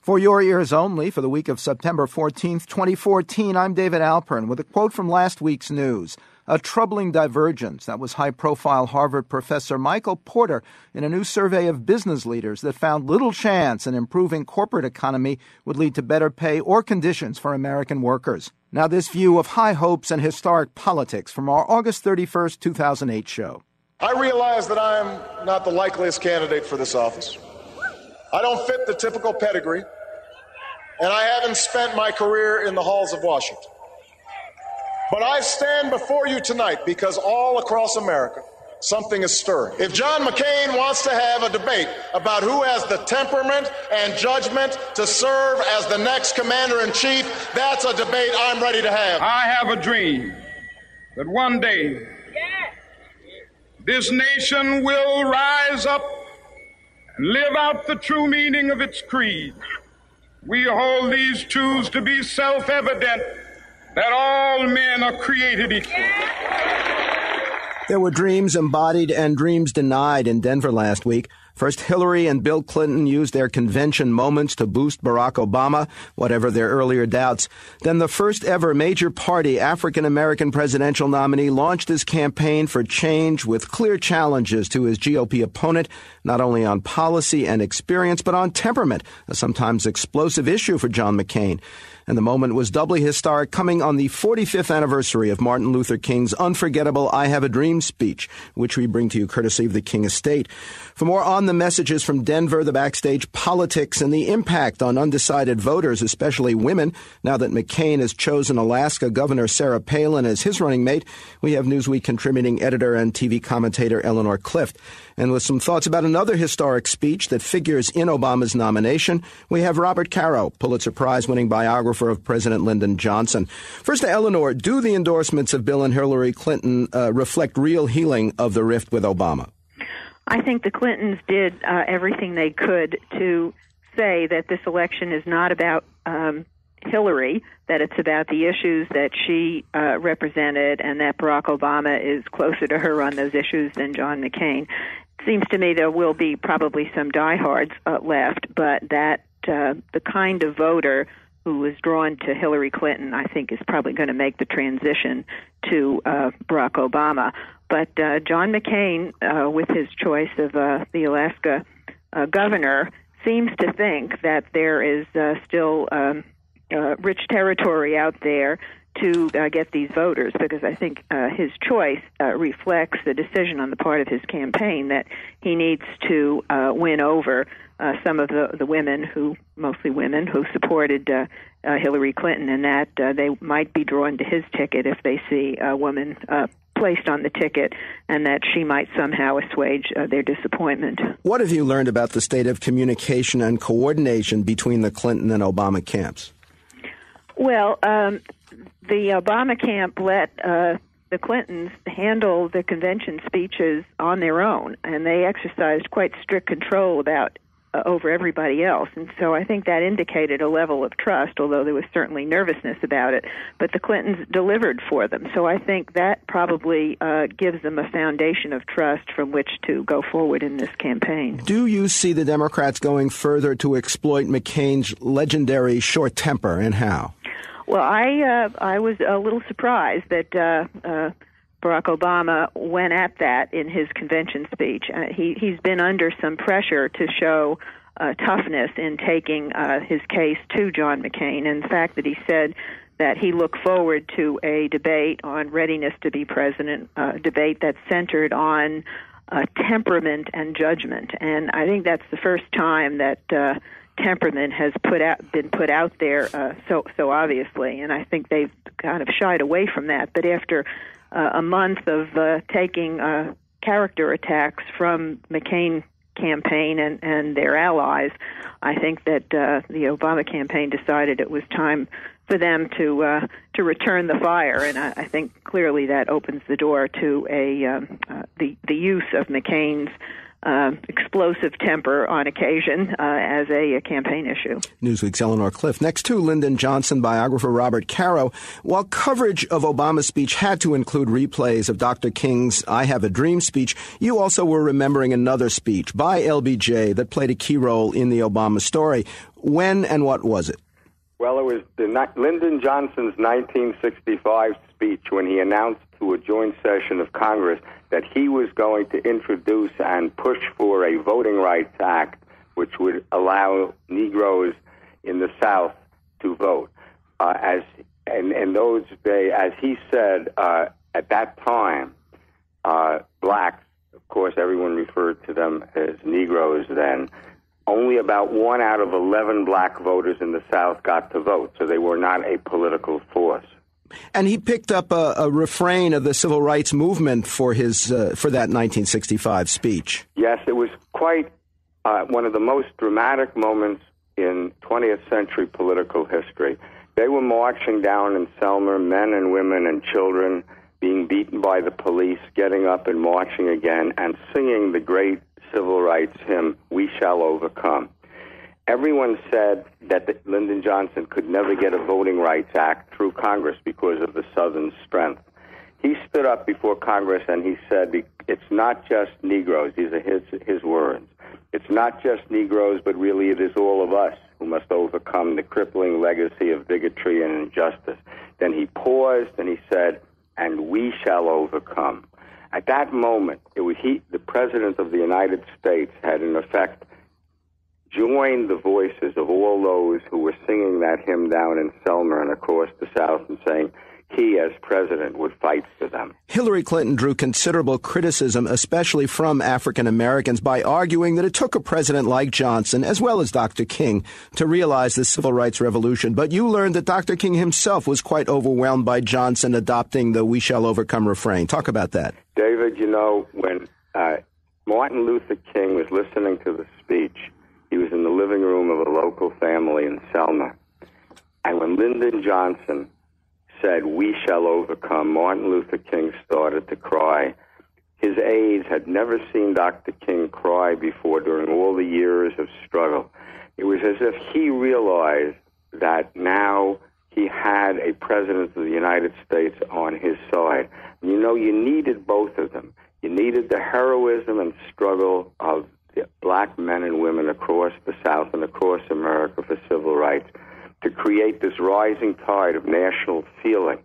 For your ears only, for the week of September 14th, 2014, I'm David Alpern with a quote from last week's news. A troubling divergence. That was high-profile Harvard professor Michael Porter in a new survey of business leaders that found little chance an improving corporate economy would lead to better pay or conditions for American workers. Now this view of high hopes and historic politics from our August 31st, 2008 show. I realize that I am not the likeliest candidate for this office. I don't fit the typical pedigree, and I haven't spent my career in the halls of Washington. But I stand before you tonight because all across America, something is stirring. If John McCain wants to have a debate about who has the temperament and judgment to serve as the next commander-in-chief, that's a debate I'm ready to have. I have a dream that one day this nation will rise up and live out the true meaning of its creed. We hold these truths to be self-evident, that all men are created equal. There were dreams embodied and dreams denied in Denver last week. First, Hillary and Bill Clinton used their convention moments to boost Barack Obama, whatever their earlier doubts. Then the first ever major party African-American presidential nominee launched his campaign for change with clear challenges to his GOP opponent, not only on policy and experience, but on temperament, a sometimes explosive issue for John McCain. And the moment was doubly historic, coming on the 45th anniversary of Martin Luther King's unforgettable I Have a Dream speech, which we bring to you courtesy of the King Estate. For more on the messages from Denver, the backstage politics, and the impact on undecided voters, especially women, now that McCain has chosen Alaska Governor Sarah Palin as his running mate, we have Newsweek contributing editor and TV commentator Eleanor Clift. And with some thoughts about another historic speech that figures in Obama's nomination, we have Robert Caro, Pulitzer Prize-winning biographer of President Lyndon Johnson. First to Eleanor, do the endorsements of Bill and Hillary Clinton reflect real healing of the rift with Obama? I think the Clintons did everything they could to say that this election is not about Hillary, that it's about the issues that she represented, and that Barack Obama is closer to her on those issues than John McCain. It seems to me there will be probably some diehards left, but that the kind of voter who is drawn to Hillary Clinton, I think, is probably going to make the transition to Barack Obama. But John McCain, with his choice of the Alaska governor, seems to think that there is still rich territory out there to get these voters, because I think his choice reflects the decision on the part of his campaign that he needs to win over some of the women mostly women, who supported Hillary Clinton, and that they might be drawn to his ticket if they see a woman placed on the ticket, and that she might somehow assuage their disappointment. What have you learned about the state of communication and coordination between the Clinton and Obama camps? Well, the Obama camp let the Clintons handle the convention speeches on their own, and they exercised quite strict control over everybody else. And so I think that indicated a level of trust, although there was certainly nervousness about it. But the Clintons delivered for them. So I think that probably gives them a foundation of trust from which to go forward in this campaign. Do you see the Democrats going further to exploit McCain's legendary short temper, and how? Well, I was a little surprised that Barack Obama went at that in his convention speech. He's been under some pressure to show toughness in taking his case to John McCain, and the fact that he said that he looked forward to a debate on readiness to be president, a debate that's centered on temperament and judgment. And I think that's the first time that temperament has been put out there so obviously, and I think they've kind of shied away from that. But after a month of taking character attacks from McCain campaign and their allies, I think that the Obama campaign decided it was time for them to return the fire, and I think clearly that opens the door to the use of McCain's explosive temper on occasion as a campaign issue. Newsweek's Eleanor Clift. Next to Lyndon Johnson biographer Robert Caro. While coverage of Obama's speech had to include replays of Dr. King's I Have a Dream speech, you also were remembering another speech by LBJ that played a key role in the Obama story. When and what was it? Well, it was Lyndon Johnson's 1965 speech when he announced to a joint session of Congress that he was going to introduce and push for a Voting Rights Act which would allow Negroes in the South to vote. In those days, as he said, at that time, blacks, of course, everyone referred to them as Negroes then, only about 1 out of 11 black voters in the South got to vote, so they were not a political force. And he picked up a refrain of the civil rights movement for that 1965 speech. Yes, it was quite one of the most dramatic moments in 20th century political history. They were marching down in Selma, men and women and children being beaten by the police, getting up and marching again and singing the great civil rights hymn, "We Shall Overcome." Everyone said that Lyndon Johnson could never get a Voting Rights Act through Congress because of the Southern strength. He stood up before Congress and he said, it's not just Negroes. These are his words. It's not just Negroes, but really it is all of us who must overcome the crippling legacy of bigotry and injustice. Then he paused and he said, and we shall overcome. At that moment, the President of the United States had, in effect, joined the voices of all those who were singing that hymn down in Selma and across the South and saying he, as president, would fight for them. Hillary Clinton drew considerable criticism, especially from African Americans, by arguing that it took a president like Johnson, as well as Dr. King, to realize the civil rights revolution. But you learned that Dr. King himself was quite overwhelmed by Johnson adopting the "We Shall Overcome" refrain. Talk about that. David, when Martin Luther King was listening to the speech, he was in the living room of a local family in Selma. And when Lyndon Johnson said, "We shall overcome," Martin Luther King started to cry. His aides had never seen Dr. King cry before during all the years of struggle. It was as if he realized that now he had a president of the United States on his side. And you needed both of them. You needed the heroism and struggle of the black men and women across the South and across America for civil rights to create this rising tide of national feeling.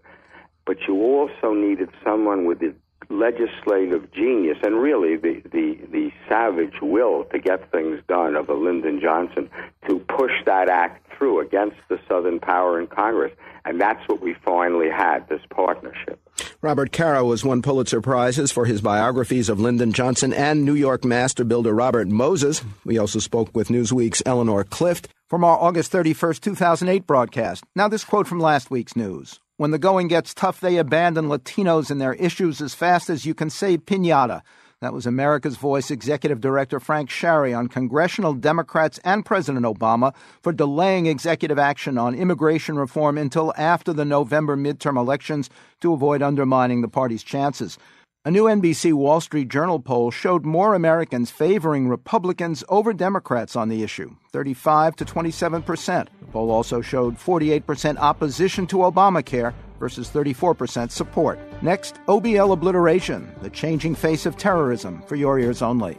But you also needed someone with the legislative genius and really the savage will to get things done of a Lyndon Johnson to push that act through against the Southern power in Congress. And that's what we finally had, this partnership. Robert Caro has won Pulitzer Prizes for his biographies of Lyndon Johnson and New York master builder Robert Moses. We also spoke with Newsweek's Eleanor Clift from our August 31st, 2008 broadcast. Now this quote from last week's news. When the going gets tough, they abandon Latinos and their issues as fast as you can say piñata. That was America's Voice Executive Director Frank Sherry on congressional Democrats and President Obama for delaying executive action on immigration reform until after the November midterm elections to avoid undermining the party's chances. A new NBC Wall Street Journal poll showed more Americans favoring Republicans over Democrats on the issue, 35 to 27%. The poll also showed 48% opposition to Obamacare versus 34% support. Next, OBL obliteration, the changing face of terrorism, for your ears only.